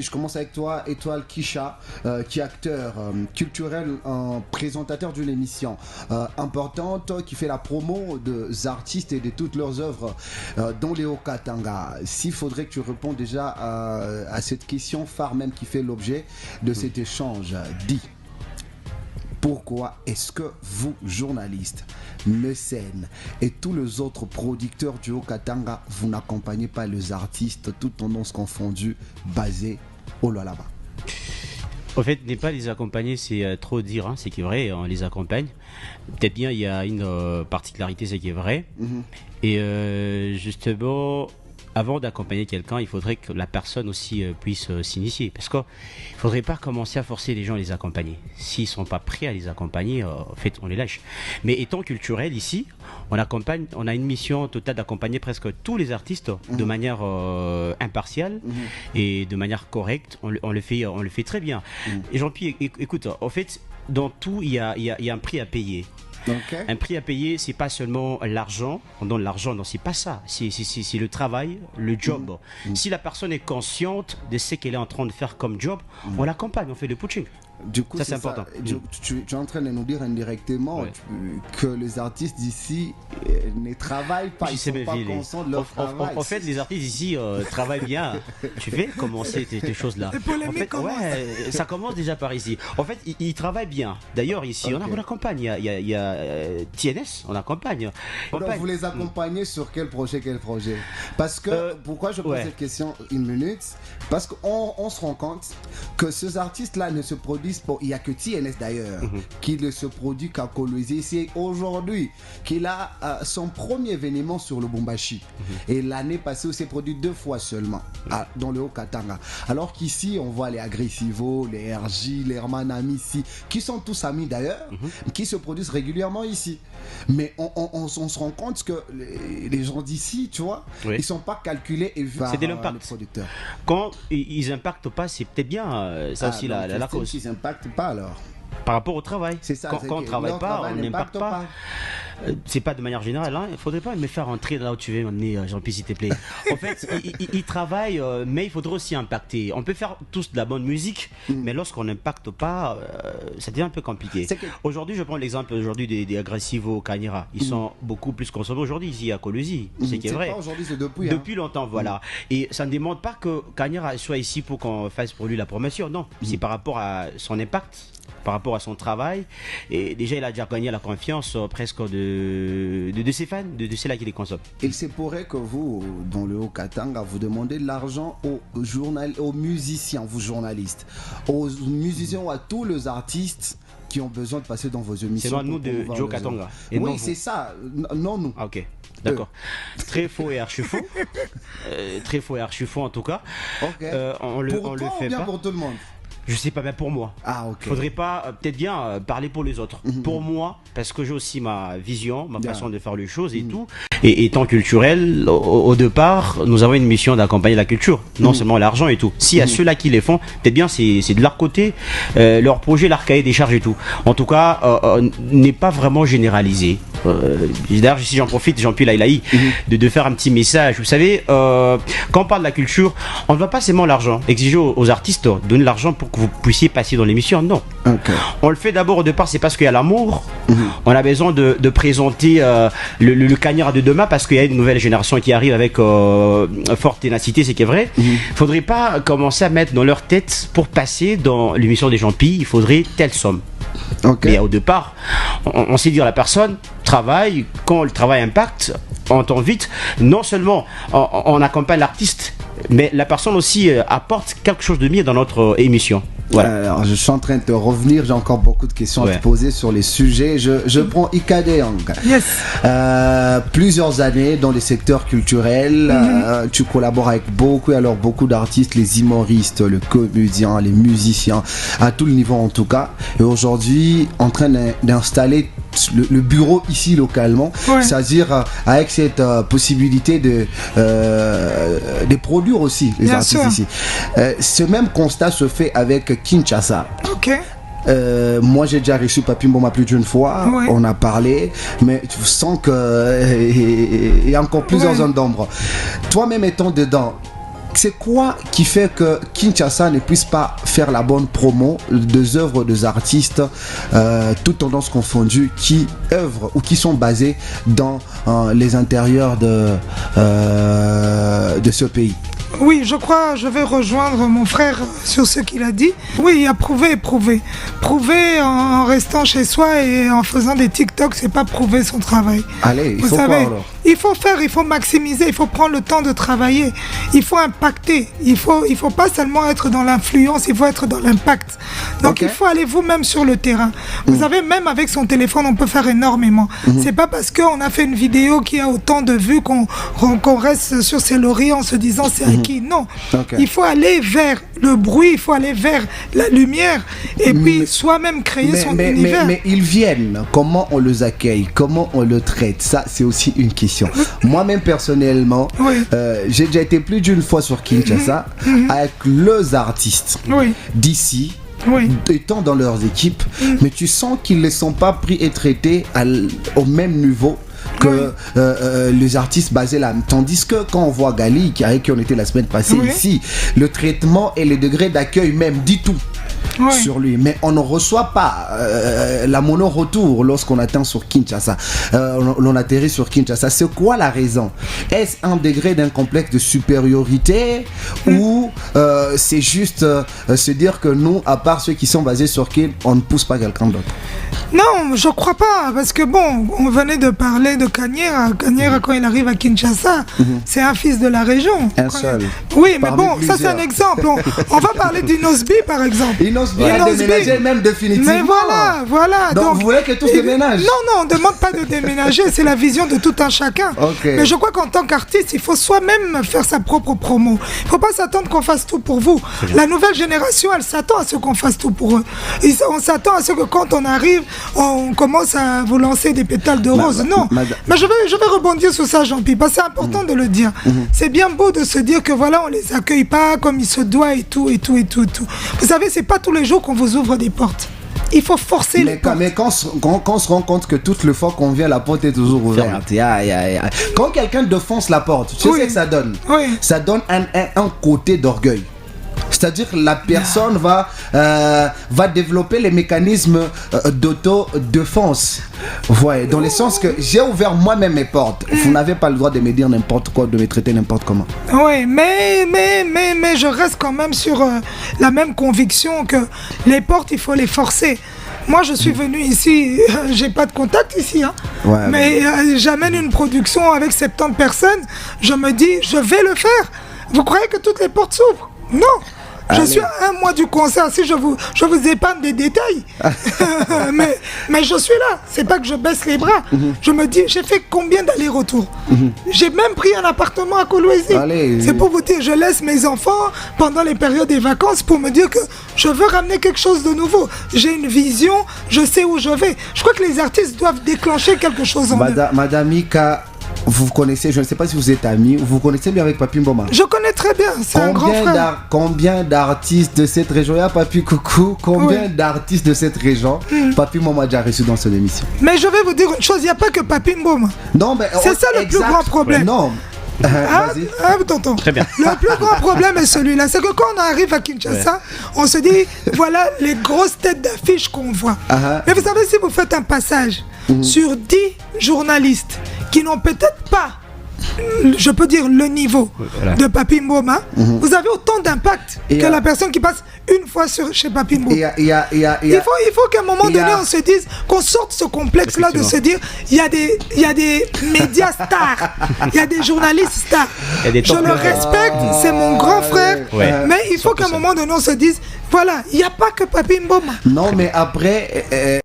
Je commence avec toi, Étoile Kisha, qui est acteur culturel, présentateur d'une émission importante qui fait la promo des artistes et de toutes leurs œuvres, dont Léo Katanga. S'il faudrait que tu répondes déjà à cette question phare même qui fait l'objet de cet échange, dis. Pourquoi est-ce que vous, journalistes, mécènes et tous les autres producteurs du Haut-Katanga, vous n'accompagnez pas les artistes, toutes tendances confondues, basés au Lualaba? Au fait, ne pas les accompagner, c'est trop dire, hein, c'est qui est vrai, on les accompagne. Peut-être bien, il y a une particularité, c'est qui est vrai. Et justement, avant d'accompagner quelqu'un, il faudrait que la personne aussi puisse s'initier. Parce qu'il ne faudrait pas commencer à forcer les gens à les accompagner. S'ils ne sont pas prêts à les accompagner, en fait, on les lâche. Mais étant culturel, ici, on a une mission totale d'accompagner presque tous les artistes de manière impartiale et de manière correcte. On le fait très bien. Et Jean-Pierre, écoute, en fait, dans tout, il y a un prix à payer. Okay. Un prix à payer, c'est pas seulement l'argent, on donne l'argent, non, c'est pas ça, c'est le travail, le job. Si la personne est consciente de ce qu'elle est en train de faire comme job, on l'accompagne, on fait le coaching. Du coup, ça c'est important. Tu es en train de nous dire indirectement que les artistes d'ici ne travaillent pas, ils ne sont pas conscients de leur travail. En fait, les artistes ici travaillent bien. Tu fais commencer ces choses-là. En fait, ça commence déjà par ici. En fait, ils travaillent bien. D'ailleurs, ici, on accompagne. Il y a TNS, on accompagne. Donc, vous les accompagnez sur quel projet? Parce que, pourquoi je pose cette question une minute? Parce qu'on se rend compte que ces artistes-là ne se produisent pas. Il n'y a que TNS d'ailleurs qui ne se produit qu'à Kolwezi. C'est aujourd'hui qu'il a son premier événement sur le Bumbashi. Et l'année passée, il s'est produit 2 fois seulement dans le Haut-Katanga. Alors qu'ici, on voit les Agressivo, les RJ, les Herman Amissi, qui sont tous amis d'ailleurs, qui se produisent régulièrement ici. Mais on se rend compte que les gens d'ici, tu vois, ils ne sont pas calculés et vus par les producteurs. Quand ils n'impactent pas, c'est peut-être bien ça aussi la cause. Ils n'impactent pas alors. Par rapport au travail. C'est ça. Quand on ne travaille pas, on n'impacte pas. C'est pas de manière générale, hein. Il faudrait pas me faire rentrer là où tu veux m'amener, Jean-Pierre, s'il te plaît. En fait, ils travaillent, mais il faudrait aussi impacter. On peut faire tous de la bonne musique, mais lorsqu'on n'impacte pas, ça devient un peu compliqué. Aujourd'hui, je prends l'exemple des Agressivo Kanira. Ils sont beaucoup plus consommés aujourd'hui ici à Kolwezi. C'est qui est vrai. Pas aujourd'hui, c'est depuis. Depuis longtemps, voilà. Et ça ne demande pas que Kanira soit ici pour qu'on fasse pour lui la promotion. Non, c'est par rapport à son impact, par rapport à son travail. Et déjà, il a déjà gagné la confiance presque de ses fans, de ceux-là qui les consomment. Il se pourrait que vous, dans le Haut-Katanga, vous demandez de l'argent aux musiciens, vous journalistes, aux musiciens ou à tous les artistes qui ont besoin de passer dans vos émissions. C'est nous de Joe Katanga. Oui, c'est ça. Non, nous. Ah, ok. D'accord. Très faux et archi faux. Très faux et archi faux en tout cas. Ok. On le fait bien pas. pour tout le monde. Je sais pas, mais pour moi. Ah, ok. Faudrait pas, peut-être bien parler pour les autres. Pour moi, parce que j'ai aussi ma vision, ma façon de faire les choses et tout. Et étant culturel, au départ, nous avons une mission d'accompagner la culture, non seulement l'argent et tout. S'il y a ceux-là qui les font, peut-être bien c'est de leur côté, leur projet, leur cahier des charges et tout. En tout cas, n'est pas vraiment généralisé. D'ailleurs, si j'en profite, Jean-Pierre Laïlaï, de faire un petit message. Vous savez, quand on parle de la culture, on ne va pas seulement l'argent. Exiger aux artistes, donner l'argent pour que vous puissiez passer dans l'émission, non. Okay. On le fait d'abord au départ, c'est parce qu'il y a l'amour. On a besoin de présenter le Cagnard de demain parce qu'il y a une nouvelle génération qui arrive avec forte ténacité, c'est qui est vrai. Faudrait pas commencer à mettre dans leur tête pour passer dans l'émission des Jean-Pierre, il faudrait telle somme. Okay. Mais au départ, on sait dire à la personne travaille, quand le travail impacte, on entend vite, non seulement on accompagne l'artiste, mais la personne aussi apporte quelque chose de mieux dans notre émission. Voilà. Alors, je suis en train de te revenir, j'ai encore beaucoup de questions à te poser sur les sujets. Je prends Ika Deang. Yes. Plusieurs années dans les secteurs culturels, tu collabores avec beaucoup d'artistes, les humoristes, les comédiens, les musiciens, à tout le niveau en tout cas. Et aujourd'hui, en train d'installer le bureau ici localement, c'est-à-dire avec cette possibilité de produire aussi les artistes ici. Ce même constat se fait avec Kinshasa. Ok. Moi j'ai déjà reçu Papi Mboma plus d'une fois, on a parlé, mais tu sens qu'il y a encore plusieurs zones d'ombre. Toi-même étant dedans, c'est quoi qui fait que Kinshasa ne puisse pas faire la bonne promo des œuvres des artistes, toutes tendances confondues, qui œuvrent ou qui sont basées dans les intérieurs de ce pays? Oui, je vais rejoindre mon frère sur ce qu'il a dit. Oui, il y a prouver. Prouver en restant chez soi et en faisant des TikTok, c'est pas prouver son travail. Allez, il faut quoi alors? Il faut faire, il faut maximiser, il faut prendre le temps de travailler, il faut impacter, il faut pas seulement être dans l'influence, il faut être dans l'impact. Donc il faut aller vous-même sur le terrain. Vous savez, même avec son téléphone, on peut faire énormément. C'est pas parce qu'on a fait une vidéo qui a autant de vues qu'on reste sur ses lauriers en se disant c'est acquis. Non, il faut aller vers le bruit, il faut aller vers la lumière et puis soi-même créer son univers. Mais ils viennent, comment on les accueille, comment on le traite, ça c'est aussi une question. Moi-même personnellement, j'ai déjà été plus d'une fois sur Kinshasa avec les artistes d'ici. Étant dans leurs équipes, mais tu sens qu'ils ne sont pas pris et traités au même niveau que les artistes basés là. Tandis que quand on voit Gali, qui on était la semaine passée ici, le traitement et les degrés d'accueil même dit tout. Sur lui, mais on ne reçoit pas la mono-retour lorsqu'on atteint sur Kinshasa, l'on atterrit sur Kinshasa. C'est quoi la raison? Est-ce un degré d'un complexe de supériorité ou c'est juste se dire que nous, à part ceux qui sont basés sur Kin, on ne pousse pas quelqu'un d'autre? Non, je crois pas, parce que bon, on venait de parler de Kanyera. Kanyera, quand il arrive à Kinshasa, c'est un fils de la région. Un seul. Oui, mais bon, ça c'est un exemple. On va parler d'Inosbi, par exemple. Inosbi a déménagé même définitivement. Mais voilà. Donc vous voulez que tous déménagent? Non, on ne demande pas de déménager, c'est la vision de tout un chacun. Mais je crois qu'en tant qu'artiste, il faut soi-même faire sa propre promo. Il ne faut pas s'attendre qu'on fasse tout pour vous. La nouvelle génération, elle s'attend à ce qu'on fasse tout pour eux. On s'attend à ce que quand on arrive, on commence à vous lancer des pétales de rose. Non, mais je vais rebondir sur ça, Jean-Pierre, parce que c'est important de le dire. C'est bien beau de se dire que voilà, on les accueille pas comme il se doit et tout. Vous savez, c'est pas tous les jours qu'on vous ouvre des portes. Il faut forcer les portes. Mais quand on se rend compte que toutes les fois qu'on vient, la porte est toujours ouverte. Quand quelqu'un défonce la porte, tu sais ce que ça donne? Ça donne un côté d'orgueil. C'est-à-dire que la personne va développer les mécanismes d'autodéfense. Dans le sens que j'ai ouvert moi-même mes portes. Vous n'avez pas le droit de me dire n'importe quoi, de me traiter n'importe comment. Oui, mais je reste quand même sur la même conviction que les portes, il faut les forcer. Moi, je suis venu ici, j'ai pas de contact ici, mais j'amène une production avec 70 personnes. Je me dis, je vais le faire. Vous croyez que toutes les portes s'ouvrent? Non. Je suis à un mois du concert, si je vous épargne des détails. mais je suis là, c'est pas que je baisse les bras. Je me dis, j'ai fait combien d'allers-retours? J'ai même pris un appartement à Kolwezi. C'est pour vous dire, je laisse mes enfants pendant les périodes des vacances pour me dire que je veux ramener quelque chose de nouveau. J'ai une vision, je sais où je vais. Je crois que les artistes doivent déclencher quelque chose en eux. Madame Mika, vous connaissez, je ne sais pas si vous êtes amis, vous connaissez bien avec Papi Mboma? Je connais très bien, c'est un grand frère. Combien d'artistes de cette région? Il y a Papi Coucou, combien d'artistes de cette région Papi Mboma a déjà reçu dans son émission? Mais je vais vous dire une chose, il n'y a pas que Papi Mboma. Non, mais c'est ça le plus grand problème. Non. Tonton. Très bien. Le plus grand problème est celui-là, c'est que quand on arrive à Kinshasa, on se dit, voilà les grosses têtes d'affiche qu'on voit. Mais vous savez, si vous faites un passage sur 10 journalistes qui n'ont peut-être pas, je peux dire, le niveau de Papi Mboma, vous avez autant d'impact que la personne qui passe une fois chez Papi Mboma. Il faut qu'à un moment donné, on se dise, qu'on sorte ce complexe-là de se dire, il y a des médias stars, il y a des journalistes stars. Je le respecte, c'est mon grand frère, mais il faut qu'à un moment donné, on se dise, voilà, il n'y a pas que Papi Mboma. Non, mais après...